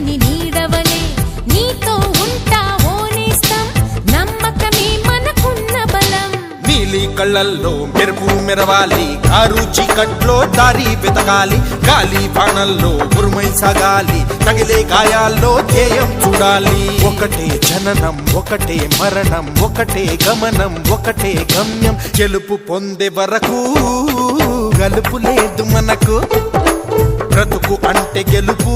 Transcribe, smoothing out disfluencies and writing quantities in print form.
చల్లని నీడవలే నీతో ఉంటా ఓనేస్తం నమ్మకమే మనకున్న బలం నీలి కళ్ళల్లో మెరుపు మెరవాలి కారు చీకట్లో దారి వెతకాలి గాలి బాణల్లో ఉరుమై సాగాలి తగిలే గాయాల్లో ధ్యేయం చూడాలి ఒకటే జననం ఒకటే మరణం ఒకటే గమనం ఒకటే గమ్యం గెలుపు పొందే వరకు గలుపు లేదు మనకు బ్రతుకు అంటే గెలుపు